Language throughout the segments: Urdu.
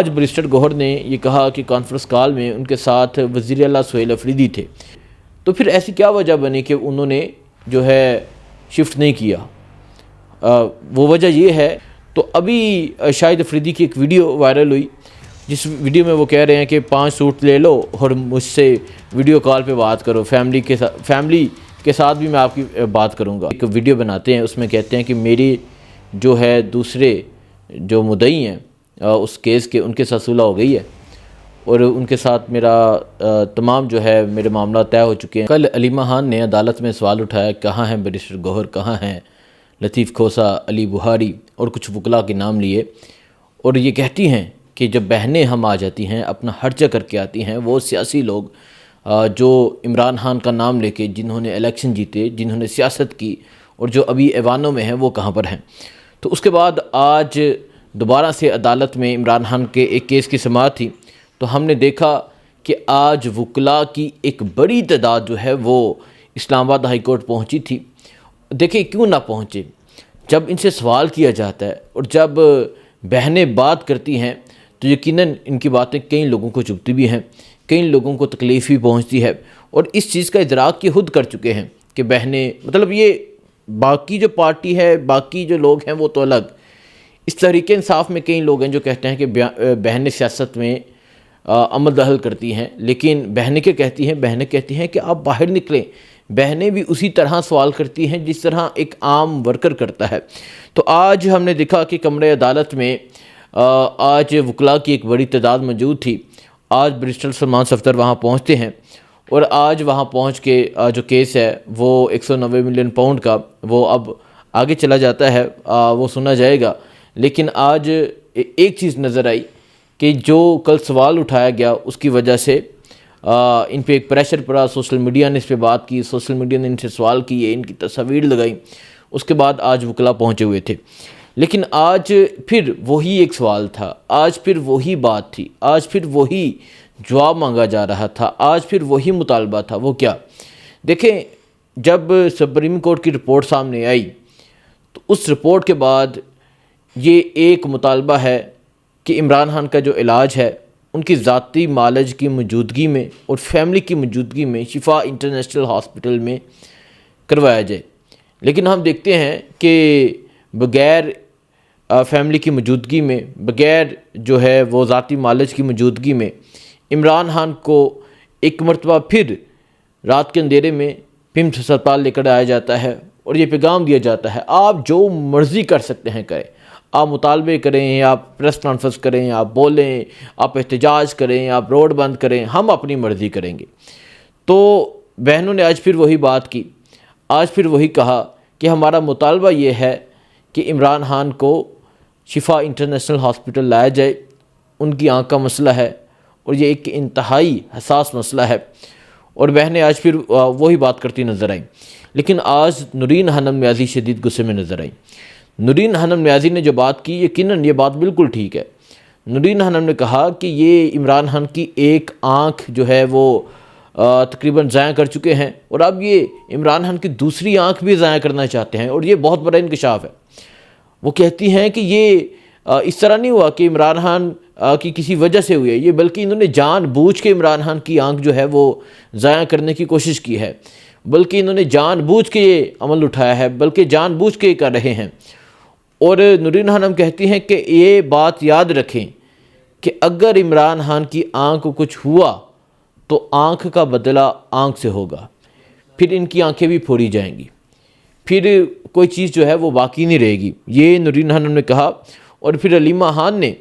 آج بریسٹر گوہر نے یہ کہا کہ کانفرنس کال میں ان کے ساتھ وزیر اعلیٰ سہیل افریدی تھے، تو پھر ایسی کیا وجہ بنی کہ انہوں نے جو ہے شفٹ نہیں کیا؟ وہ وجہ یہ ہے، تو ابھی شاہد افریدی کی ایک ویڈیو وائرل ہوئی، جس ویڈیو میں وہ کہہ رہے ہیں کہ 5 سوٹ لے لو اور مجھ سے ویڈیو کال پہ بات کرو، فیملی کے ساتھ بھی میں آپ کی بات کروں گا۔ ایک ویڈیو بناتے ہیں، اس میں کہتے ہیں کہ میری جو ہے دوسرے جو مدعی ہیں اس کیس کے، ان کے ساتھ صلح ہو گئی ہے اور ان کے ساتھ میرا تمام جو ہے میرے معاملات طے ہو چکے ہیں۔ کل علیمہ خان نے عدالت میں سوال اٹھایا، کہاں ہیں بریسٹر گوہر، کہاں ہیں لطیف کھوسہ، علی بخاری اور کچھ وکلاء کے نام لیے، اور یہ کہتی ہیں کہ جب بہنیں ہم آ جاتی ہیں، اپنا خرچہ کر کے آتی ہیں، وہ سیاسی لوگ جو عمران خان کا نام لے کے جنہوں نے الیکشن جیتے، جنہوں نے سیاست کی اور جو ابھی ایوانوں میں ہیں، وہ کہاں پر ہیں؟ تو اس کے بعد آج دوبارہ سے عدالت میں عمران خان کے ایک کیس کی سماعت تھی، تو ہم نے دیکھا کہ آج وکلاء کی ایک بڑی تعداد جو ہے وہ اسلام آباد ہائی کورٹ پہنچی تھی۔ دیکھیں کیوں نہ پہنچے، جب ان سے سوال کیا جاتا ہے اور جب بہنیں بات کرتی ہیں تو یقیناً ان کی باتیں کئی لوگوں کو چبھتی بھی ہیں، کئی لوگوں کو تکلیف بھی پہنچتی ہے، اور اس چیز کا ادراک یہ خود کر چکے ہیں کہ بہنیں، مطلب یہ باقی جو پارٹی ہے، باقی جو لوگ ہیں وہ تو الگ، اس تحریک انصاف میں کئی لوگ ہیں جو کہتے ہیں کہ بہنیں سیاست میں عمل دخل کرتی ہیں، لیکن بہنیں کیا کہتی ہیں؟ بہنیں کہتی ہیں کہ آپ باہر نکلیں، بہنیں بھی اسی طرح سوال کرتی ہیں جس طرح ایک عام ورکر کرتا ہے۔ تو آج ہم نے دیکھا کہ کمرے عدالت میں آج وکلاء کی ایک بڑی تعداد موجود تھی۔ آج بریسٹر سلمان صفدر وہاں پہنچتے ہیں اور آج وہاں پہنچ کے جو کیس ہے وہ 190 ملین پاؤنڈ کا، وہ اب آگے چلا جاتا ہے، وہ سنا جائے گا۔ لیکن آج ایک چیز نظر آئی کہ جو کل سوال اٹھایا گیا اس کی وجہ سے ان پہ ایک پریشر پڑا، سوشل میڈیا نے اس پہ بات کی، سوشل میڈیا نے ان سے سوال کیے، ان کی تصاویر لگائی، اس کے بعد آج وکلاء پہنچے ہوئے تھے۔ لیکن آج پھر وہی ایک سوال تھا، آج پھر وہی بات تھی، آج پھر وہی جواب مانگا جا رہا تھا، آج پھر وہی مطالبہ تھا۔ وہ کیا؟ دیکھیں، جب سپریم کورٹ کی رپورٹ سامنے آئی تو اس رپورٹ کے بعد یہ ایک مطالبہ ہے کہ عمران خان کا جو علاج ہے ان کی ذاتی معالج کی موجودگی میں اور فیملی کی موجودگی میں شفا انٹرنیشنل ہاسپٹل میں کروایا جائے۔ لیکن ہم دیکھتے ہیں کہ بغیر فیملی کی موجودگی میں، بغیر جو ہے وہ ذاتی معالج کی موجودگی میں، عمران خان کو ایک مرتبہ پھر رات کے اندھیرے میں پمس ہسپتال لے کر آیا جاتا ہے اور یہ پیغام دیا جاتا ہے آپ جو مرضی کر سکتے ہیں کریں، آپ مطالبے کریں، آپ پریس کانفرنس کریں، آپ بولیں، آپ احتجاج کریں، آپ روڈ بند کریں، ہم اپنی مرضی کریں گے۔ تو بہنوں نے آج پھر وہی بات کی، آج پھر وہی کہا کہ ہمارا مطالبہ یہ ہے کہ عمران خان کو شفا انٹرنیشنل ہاسپٹل لایا جائے، ان کی آنکھ کا مسئلہ ہے اور یہ ایک انتہائی حساس مسئلہ ہے، اور بہنیں آج پھر وہی بات کرتی نظر آئیں۔ لیکن آج نورین خانم نیازی شدید غصے میں نظر آئیں۔ نورین خانم نیازی نے جو بات کی، یقیناً یہ بات بالکل ٹھیک ہے۔ نورین خانم نے کہا کہ یہ عمران خان کی ایک آنکھ جو ہے وہ تقریباً ضائع کر چکے ہیں، اور اب یہ عمران خان کی دوسری آنکھ بھی ضائع کرنا چاہتے ہیں، اور یہ بہت بڑا انکشاف ہے۔ وہ کہتی ہیں کہ یہ اس طرح نہیں ہوا کہ عمران خان کی کسی وجہ سے ہوئی ہے، یہ بلکہ انہوں نے جان بوجھ کے عمران خان کی آنکھ جو ہے وہ ضائع کرنے کی کوشش کی ہے، بلکہ انہوں نے جان بوجھ کے یہ عمل اٹھایا ہے، بلکہ جان بوجھ کے کر رہے ہیں۔ اور نورین خانم کہتی ہیں کہ یہ بات یاد رکھیں کہ اگر عمران خان کی آنکھ کو کچھ ہوا تو آنکھ کا بدلہ آنکھ سے ہوگا، پھر ان کی آنکھیں بھی پھوڑی جائیں گی، پھر کوئی چیز جو ہے وہ باقی نہیں رہے گی، یہ نورین خانم نے کہا۔ اور پھر علیمہ خان نے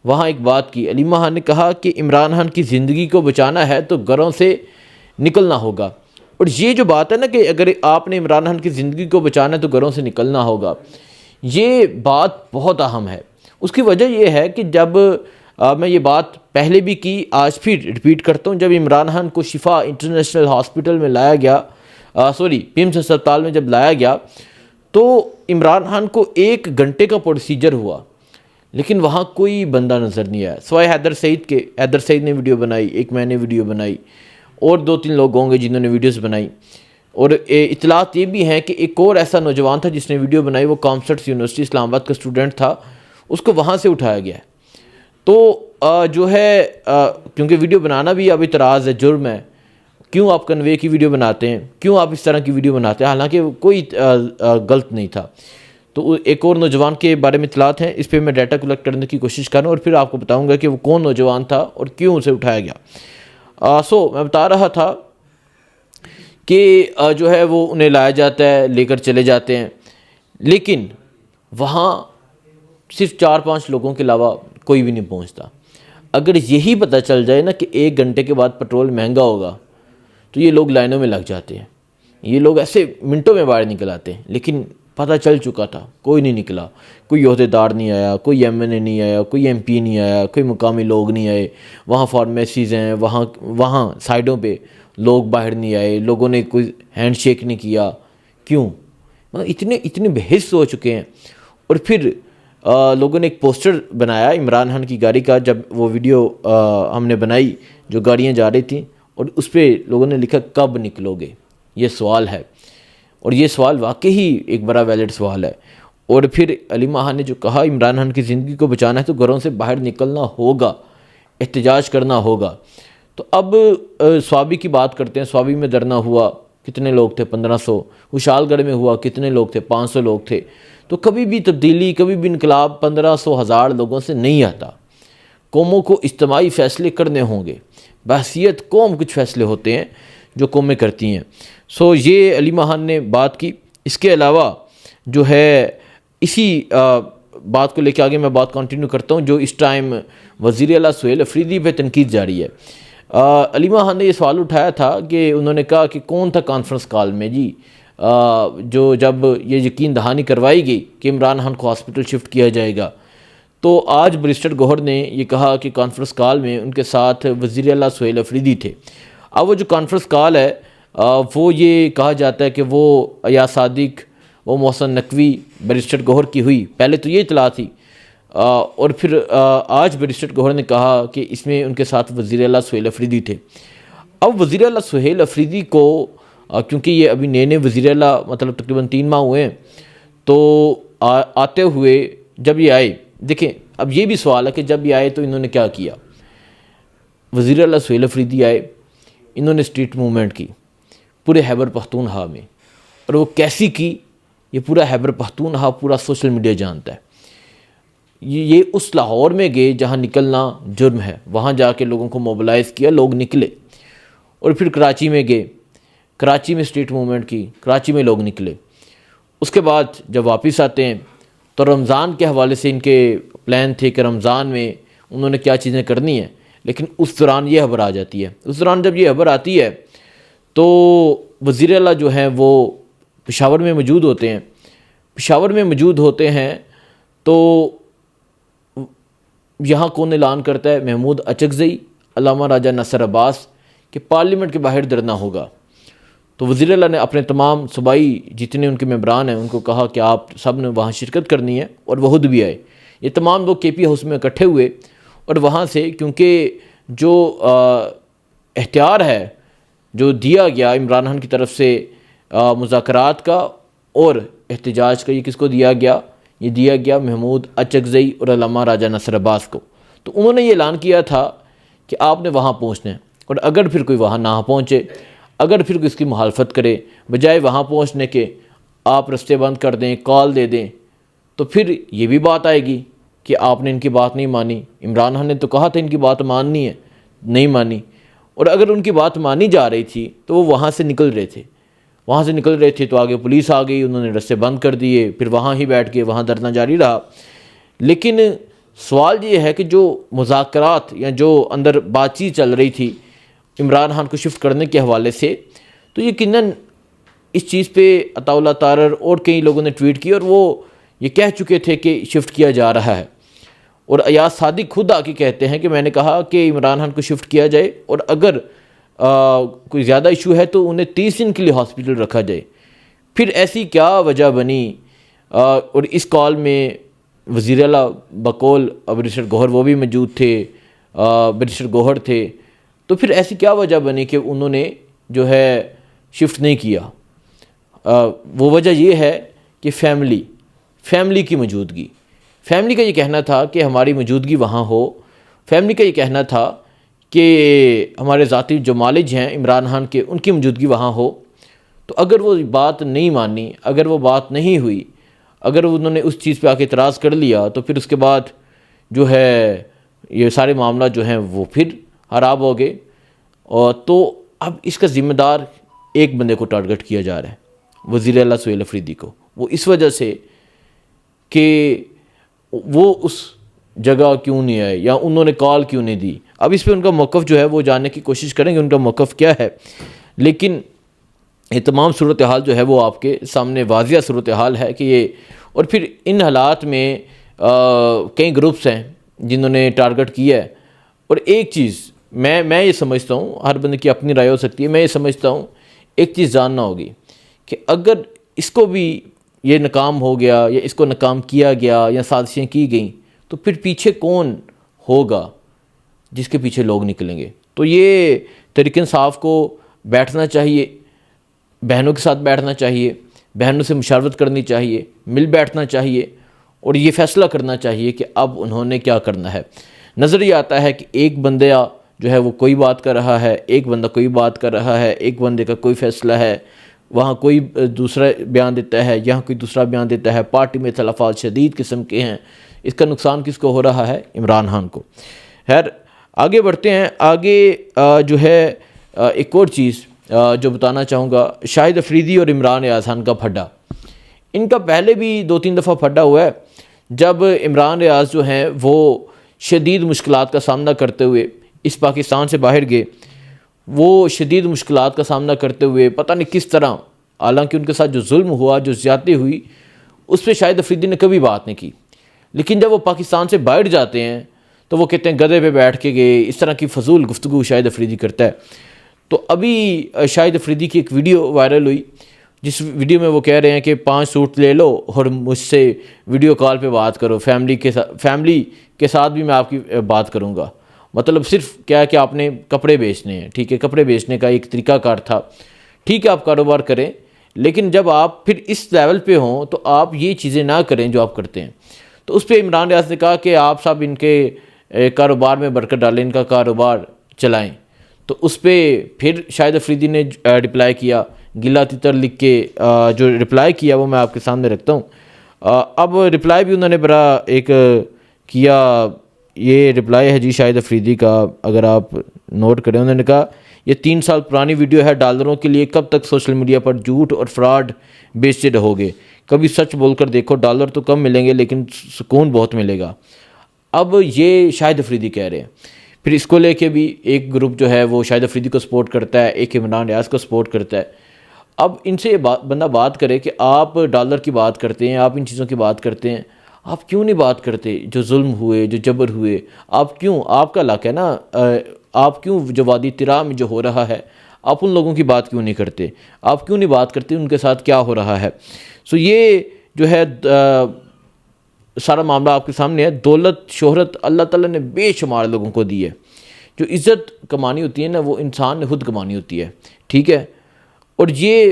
وہاں ایک بات کی، علیمہ خان نے کہا کہ عمران خان کی زندگی کو بچانا ہے تو گھروں سے نکلنا ہوگا، اور یہ جو بات ہے نا کہ اگر آپ نے عمران خان کی زندگی کو بچانا ہے تو گھروں سے نکلنا ہوگا، یہ بات بہت اہم ہے۔ اس کی وجہ یہ ہے کہ جب میں یہ بات پہلے بھی کی، آج پھر ریپیٹ کرتا ہوں، جب عمران خان کو شفا انٹرنیشنل ہاسپٹل میں لایا گیا، پمس ہسپتال میں جب لایا گیا تو عمران خان کو 1 گھنٹے کا پروسیجر ہوا، لیکن وہاں کوئی بندہ نظر نہیں آیا سوائے حیدر سعید کے۔ حیدر سعید نے ویڈیو بنائی، ایک میں نے ویڈیو بنائی، اور 2-3 لوگ ہوں گے جنہوں نے ویڈیوز بنائی، اور اطلاعات یہ بھی ہیں کہ ایک اور ایسا نوجوان تھا جس نے ویڈیو بنائی، وہ کامسٹس یونیورسٹی اسلام آباد کا اسٹوڈنٹ تھا، اس کو وہاں سے اٹھایا گیا ہے۔ تو جو ہے کیونکہ ویڈیو بنانا بھی اب اعتراض ہے، جرم ہے، کیوں آپ کنوے کی ویڈیو بناتے ہیں، کیوں آپ اس طرح کی ویڈیو بناتے ہیں، حالانکہ کوئی غلط نہیں تھا۔ تو ایک اور نوجوان کے بارے میں اطلاعات ہیں، اس پہ میں ڈیٹا کلیکٹ کرنے کی کوشش کروں اور پھر آپ کو بتاؤں گا کہ وہ کون نوجوان تھا اور کیوں اسے اٹھایا گیا۔ میں بتا رہا تھا کہ جو ہے وہ انہیں لایا جاتا ہے، لے کر چلے جاتے ہیں، لیکن وہاں صرف 4-5 لوگوں کے علاوہ کوئی بھی نہیں پہنچتا۔ اگر یہی پتہ چل جائے نا کہ 1 گھنٹے کے بعد پیٹرول مہنگا ہوگا تو یہ لوگ لائنوں میں لگ جاتے ہیں، یہ لوگ ایسے منٹوں میں باہر نکل آتے ہیں، لیکن پتہ چل چکا تھا، کوئی نہیں نکلا، کوئی عہدیدار نہیں آیا، کوئی ایم این اے نہیں آیا، کوئی ایم پی نہیں آیا، کوئی مقامی لوگ نہیں آئے، وہاں فارمیسیز ہیں، وہاں سائڈوں پہ لوگ باہر نہیں آئے، لوگوں نے کوئی ہینڈ شیک نہیں کیا، کیوں؟ مطلب اتنے بحث ہو چکے ہیں۔ اور پھر لوگوں نے ایک پوسٹر بنایا عمران خان کی گاڑی کا، جب وہ ویڈیو ہم نے بنائی جو گاڑیاں جا رہی تھیں، اور اس پہ لوگوں نے لکھا کب نکلو گے، یہ سوال ہے، اور یہ سوال واقعی ایک بڑا ویلڈ سوال ہے۔ اور پھر علیمہ خان نے جو کہا عمران خان کی زندگی کو بچانا ہے تو گھروں سے باہر نکلنا ہوگا، احتجاج کرنا ہوگا۔ تو اب سوابی کی بات کرتے ہیں، سوابی میں دھرنا ہوا، کتنے لوگ تھے؟ 1500۔ خوشحال گڑھ میں ہوا، کتنے لوگ تھے؟ 500 لوگ تھے۔ تو کبھی بھی تبدیلی، کبھی بھی انقلاب 1500 1000 لوگوں سے نہیں آتا۔ قوموں کو اجتماعی فیصلے کرنے ہوں گے، بحیثیت قوم کچھ فیصلے ہوتے ہیں جو قومیں کرتی ہیں۔ یہ علیمہ خان نے بات کی۔ اس کے علاوہ جو ہے اسی بات کو لے کے آگے میں بات کنٹینیو کرتا ہوں، جو اس ٹائم وزیر اعلیٰ سہیل افریدی پہ تنقید جاری ہے۔ علیمہ خان نے یہ سوال اٹھایا تھا کہ انہوں نے کہا کہ کون تھا کانفرنس کال میں جی، جو جب یہ یقین دہانی کروائی گئی کہ عمران خان کو ہاسپٹل شفٹ کیا جائے گا، تو آج بیرسٹر گوہر نے یہ کہا کہ کانفرنس کال میں ان کے ساتھ وزیر اعلیٰ سہیل افریدی تھے۔ اب وہ جو کانفرنس کال ہے وہ یہ کہا جاتا ہے کہ وہ ایاز صادق، وہ محسن نقوی، بیرسٹر گوہر کی ہوئی، پہلے تو یہ اطلاع تھی، اور پھر آج بیرسٹر گوہر نے کہا کہ اس میں ان کے ساتھ وزیر اعلیٰ سہیل افریدی تھے۔ اب وزیر اعلیٰ سہیل افریدی کو کیونکہ یہ ابھی نئے وزیر اعلیٰ مطلب تقریباً 3 ماہ ہوئے ہیں، تو آتے ہوئے جب یہ آئے، دیکھیں اب یہ بھی سوال ہے کہ جب یہ آئے تو انہوں نے کیا کیا۔ وزیر اعلیٰ سہیل افریدی آئے، انہوں نے اسٹریٹ موومنٹ کی پورے خیبر پختونخوا میں، اور وہ کیسی کی یہ پورا خیبر پختونخوا، پورا سوشل میڈیا جانتا ہے۔ یہ اس لاہور میں گئے جہاں نکلنا جرم ہے، وہاں جا کے لوگوں کو موبلائز کیا، لوگ نکلے۔ اور پھر کراچی میں گئے، کراچی میں اسٹریٹ موومنٹ کی، کراچی میں لوگ نکلے۔ اس کے بعد جب واپس آتے ہیں تو رمضان کے حوالے سے ان کے پلان تھے کہ رمضان میں انہوں نے کیا چیزیں کرنی ہیں، لیکن اس دوران یہ خبر آ جاتی ہے۔ اس دوران جب یہ خبر آتی ہے تو وزیر اعلیٰ جو ہیں وہ پشاور میں موجود ہوتے ہیں۔ پشاور میں موجود ہوتے ہیں تو یہاں کون اعلان کرتا ہے؟ محمود اچکزئی، علامہ راجہ نصر عباس، کہ پارلیمنٹ کے باہر دھرنا ہوگا۔ تو وزیر اعلیٰ نے اپنے تمام صوبائی جتنے ان کے ممبران ہیں ان کو کہا کہ آپ سب نے وہاں شرکت کرنی ہے، اور وہ خود بھی آئے۔ یہ تمام لوگ کے پی ہاؤس میں اکٹھے ہوئے، اور وہاں سے کیونکہ جو اختیار ہے جو دیا گیا عمران خان کی طرف سے مذاکرات کا اور احتجاج کا، یہ کس کو دیا گیا؟ یہ دیا گیا محمود اچکزئی اور علامہ راجہ نصر عباس کو۔ تو انہوں نے یہ اعلان کیا تھا کہ آپ نے وہاں پہنچنا ہے، اور اگر پھر کوئی وہاں نہ پہنچے، اگر پھر کوئی اس کی مخالفت کرے، بجائے وہاں پہنچنے کے آپ رستے بند کر دیں، کال دے دیں، تو پھر یہ بھی بات آئے گی کہ آپ نے ان کی بات نہیں مانی۔ عمران خان نے تو کہا تھا ان کی بات ماننی ہے، نہیں مانی۔ اور اگر ان کی بات مانی جا رہی تھی تو وہ وہاں سے نکل رہے تھے تو آگے پولیس آ گئی، انہوں نے رستے بند کر دیے، پھر وہاں ہی بیٹھ کے وہاں دھرنا جاری رہا۔ لیکن سوال یہ ہے کہ جو مذاکرات یا جو اندر بات چیت چل رہی تھی عمران خان کو شفٹ کرنے کے حوالے سے، تو یقیناً اس چیز پہ عطا اللہ طارر اور کئی لوگوں نے ٹویٹ کی، اور وہ یہ کہہ چکے تھے کہ شفٹ کیا جا رہا ہے۔ اور ایاز صادق خود آ کے کہتے ہیں کہ میں نے کہا کہ عمران خان کو شفٹ کیا جائے، اور اگر کوئی زیادہ ایشو ہے تو انہیں 30 دن کے لیے ہاسپٹل رکھا جائے۔ پھر ایسی کیا وجہ بنی؟ اور اس کال میں وزیر اعلیٰ بقول بیرسٹر گوہر وہ بھی موجود تھے، بیرسٹر گوہر تھے، تو پھر ایسی کیا وجہ بنی کہ انہوں نے جو ہے شفٹ نہیں کیا؟ وہ وجہ یہ ہے کہ فیملی کی موجودگی، فیملی کا یہ کہنا تھا کہ ہماری موجودگی وہاں ہو، فیملی کا یہ کہنا تھا کہ ہمارے ذاتی جو مالج ہیں عمران خان کے، ان کی موجودگی وہاں ہو، تو اگر وہ بات نہیں مانی، اگر وہ بات نہیں ہوئی، اگر انہوں نے اس چیز پہ آ کے اعتراض کر لیا، تو پھر اس کے بعد جو ہے یہ سارے معاملات جو ہیں وہ پھر خراب ہو گئے. اور تو اب اس کا ذمہ دار ایک بندے کو ٹارگٹ کیا جا رہا ہے، وزیر اعلیٰ سہیل افریدی کو. وہ اس وجہ سے کہ وہ اس جگہ کیوں نہیں آئے یا انہوں نے کال کیوں نہیں دی. اب اس پہ ان کا موقف جو ہے وہ جاننے کی کوشش کریں گے ان کا موقف کیا ہے، لیکن یہ تمام صورتحال جو ہے وہ آپ کے سامنے واضح صورتحال ہے کہ یہ. اور پھر ان حالات میں کئی گروپس ہیں جنہوں نے ٹارگٹ کیا ہے. اور ایک چیز میں یہ سمجھتا ہوں، ہر بندے کی اپنی رائے ہو سکتی ہے، میں یہ سمجھتا ہوں ایک چیز جاننا ہوگی کہ اگر اس کو بھی یہ ناکام ہو گیا یا اس کو ناکام کیا گیا یا سازشیں کی گئیں، تو پھر پیچھے کون ہوگا جس کے پیچھے لوگ نکلیں گے. تو یہ تحریک انصاف کو بیٹھنا چاہیے، بہنوں کے ساتھ بیٹھنا چاہیے، بہنوں سے مشاورت کرنی چاہیے، مل بیٹھنا چاہیے اور یہ فیصلہ کرنا چاہیے کہ اب انہوں نے کیا کرنا ہے. نظر یہ آتا ہے کہ ایک بندہ جو ہے وہ کوئی بات کر رہا ہے، ایک بندہ کوئی بات کر رہا ہے، ایک بندے کا کوئی فیصلہ ہے، وہاں کوئی دوسرا بیان دیتا ہے، یہاں کوئی دوسرا بیان دیتا ہے. پارٹی میں اختلافات شدید قسم کے ہیں. اس کا نقصان کس کو ہو رہا ہے؟ عمران خان کو. خیر آگے بڑھتے ہیں. آگے جو ہے ایک اور چیز جو بتانا چاہوں گا، شاہد افریدی اور عمران ریاض خان کا پھڈا. ان کا پہلے بھی 2-3 دفعہ پھڈا ہوا ہے، جب عمران ریاض جو ہیں وہ شدید مشکلات کا سامنا کرتے ہوئے اس پاکستان سے باہر گئے. وہ شدید مشکلات کا سامنا کرتے ہوئے پتہ نہیں کس طرح، حالانکہ ان کے ساتھ جو ظلم ہوا، جو زیادتی ہوئی، اس پہ شاہد افریدی نے کبھی بات نہیں کی. لیکن جب وہ پاکستان سے باہر جاتے ہیں تو وہ کہتے ہیں گدھے پہ بیٹھ کے گئے. اس طرح کی فضول گفتگو شاہد افریدی کرتا ہے. تو ابھی شاہد افریدی کی ایک ویڈیو وائرل ہوئی، جس ویڈیو میں وہ کہہ رہے ہیں کہ 5 سوٹ لے لو اور مجھ سے ویڈیو کال پہ بات کرو، فیملی کے ساتھ بھی میں آپ کی بات کروں گا. مطلب صرف کیا ہے کہ آپ نے کپڑے بیچنے ہیں، ٹھیک ہے، کپڑے بیچنے کا ایک طریقہ کار تھا، ٹھیک ہے آپ کاروبار کریں، لیکن جب آپ پھر اس لیول پہ ہوں تو آپ یہ چیزیں نہ کریں جو آپ کرتے ہیں. تو اس پہ عمران ریاض نے کہا کہ آپ سب ان کے کاروبار میں برکت ڈالیں، ان کا کاروبار چلائیں. تو اس پہ پھر شاہد افریدی نے رپلائی کیا، گلا تیتر لکھ کے جو رپلائی کیا وہ میں آپ کے سامنے رکھتا ہوں. اب رپلائی بھی انہوں نے بڑا ایک کیا. یہ رپلائی ہے جی شاہد افریدی کا، اگر آپ نوٹ کریں. انہوں نے کہا یہ 3 سال پرانی ویڈیو ہے، ڈالروں کے لیے کب تک سوشل میڈیا پر جھوٹ اور فراڈ بیچتے رہو گے؟ کبھی سچ بول کر دیکھو، ڈالر تو کم ملیں گے لیکن سکون بہت ملے گا. اب یہ شاہد افریدی کہہ رہے ہیں. پھر اس کو لے کے بھی ایک گروپ جو ہے وہ شاہد افریدی کو سپورٹ کرتا ہے، ایک عمران ریاض کو سپورٹ کرتا ہے. اب ان سے بندہ بات کرے کہ آپ ڈالر کی بات کرتے ہیں، آپ ان چیزوں کی بات کرتے ہیں، آپ کیوں نہیں بات کرتے جو ظلم ہوئے، جو جبر ہوئے؟ آپ کیوں، آپ کا علاقہ ہے نا، آپ کیوں جو وادی طرح میں جو ہو رہا ہے آپ ان لوگوں کی بات کیوں نہیں کرتے؟ آپ کیوں نہیں بات کرتے ان کے ساتھ کیا ہو رہا ہے؟ سو یہ جو ہے سارا معاملہ آپ کے سامنے ہے. دولت شہرت اللہ تعالیٰ نے بے شمار لوگوں کو دی ہے. جو عزت کمانی ہوتی ہے نا وہ انسان نے خود کمانی ہوتی ہے، ٹھیک ہے. اور یہ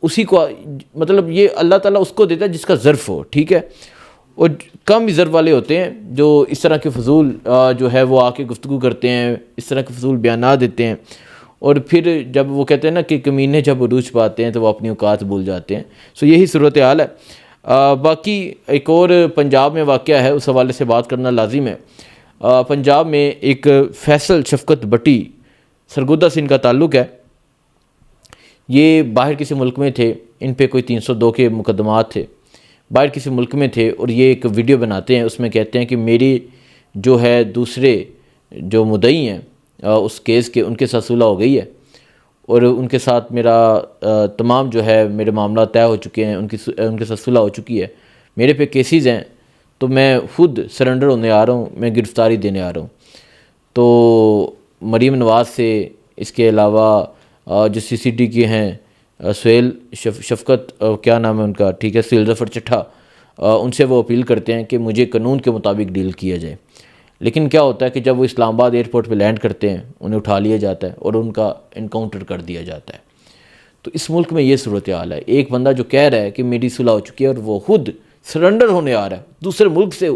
اسی کو مطلب یہ اللہ تعالیٰ اس کو دیتا ہے جس کا ظرف ہو، ٹھیک ہے. اور کم ہی ظرف والے ہوتے ہیں جو اس طرح کے فضول جو ہے وہ آ کے گفتگو کرتے ہیں، اس طرح کے فضول بیانات دیتے ہیں. اور پھر جب وہ کہتے ہیں نا کہ کمینے جب عروج پاتے ہیں تو وہ اپنی اوقات بھول جاتے ہیں. سو یہی صورتحال ہے. باقی ایک اور پنجاب میں واقعہ ہے، اس حوالے سے بات کرنا لازم ہے. پنجاب میں ایک فیصل شفقت بٹی، سرگودہ سے ان کا تعلق ہے. یہ باہر کسی ملک میں تھے، ان پہ کوئی 302 کے مقدمات تھے، باہر کسی ملک میں تھے. اور یہ ایک ویڈیو بناتے ہیں، اس میں کہتے ہیں کہ میری جو ہے دوسرے جو مدعی ہیں اس کیس کے، ان کے ساتھ صلح ہو گئی ہے اور ان کے ساتھ میرا تمام جو ہے میرے معاملات طے ہو چکے ہیں، ان کے ساتھ صلح ہو چکی ہے، میرے پہ کیسز ہیں، تو میں خود سرنڈر ہونے آ رہا ہوں، میں گرفتاری دینے آ رہا ہوں. تو مریم نواز سے، اس کے علاوہ جو CCD کے ہیں سہیل شفقت کیا نام ہے ان کا، ٹھیک ہے، سہیل ظفر چٹھا، ان سے وہ اپیل کرتے ہیں کہ مجھے قانون کے مطابق ڈیل کیا جائے. لیکن کیا ہوتا ہے کہ جب وہ اسلام آباد ایئرپورٹ پہ لینڈ کرتے ہیں انہیں اٹھا لیا جاتا ہے اور ان کا انکاؤنٹر کر دیا جاتا ہے. تو اس ملک میں یہ صورتحال ہے. ایک بندہ جو کہہ رہا ہے کہ میری صلح ہو چکی ہے اور وہ خود سرنڈر ہونے آ رہا ہے دوسرے ملک سے،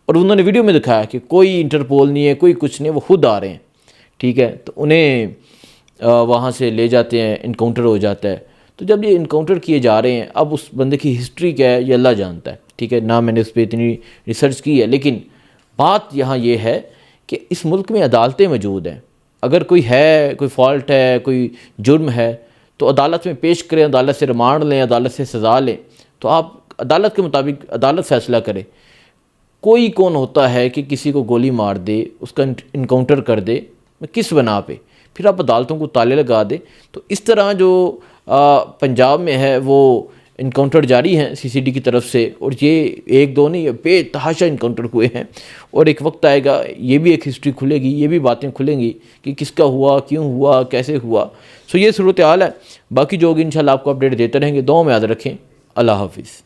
اور انہوں نے ویڈیو میں دکھایا کہ کوئی انٹرپول نہیں ہے، کوئی کچھ نہیں، وہ خود آ رہے ہیں، ٹھیک ہے. تو انہیں وہاں سے لے جاتے ہیں، انکاؤنٹر ہو جاتا ہے. تو جب یہ انکاؤنٹر کیے جا رہے ہیں، اب اس بندے کی ہسٹری کیا ہے یہ اللہ جانتا ہے، ٹھیک ہے، نہ میں نے اس پہ اتنی ریسرچ کی ہے. لیکن بات یہاں یہ ہے کہ اس ملک میں عدالتیں موجود ہیں. اگر کوئی ہے، کوئی فالٹ ہے، کوئی جرم ہے، تو عدالت میں پیش کریں، عدالت سے ریمانڈ لیں، عدالت سے سزا لیں. تو آپ عدالت کے مطابق عدالت فیصلہ کرے. کوئی کون ہوتا ہے کہ کسی کو گولی مار دے، اس کا انکاؤنٹر کر دے، کس بنا پہ؟ پھر آپ عدالتوں کو تالے لگا دے. تو اس طرح جو پنجاب میں ہے وہ انکاؤنٹر جاری ہیں سی سی ڈی کی طرف سے، اور یہ ایک دو نہیں، بے تحاشا انکاؤنٹر ہوئے ہیں. اور ایک وقت آئے گا، یہ بھی ایک ہسٹری کھلے گی، یہ بھی باتیں کھلیں گی کہ کس کا ہوا، کیوں ہوا، کیسے ہوا. سو یہ صورتحال ہے. باقی جو ہوگی انشاءاللہ آپ کو اپڈیٹ دیتے رہیں گے. دعاؤں میں یاد رکھیں. اللہ حافظ.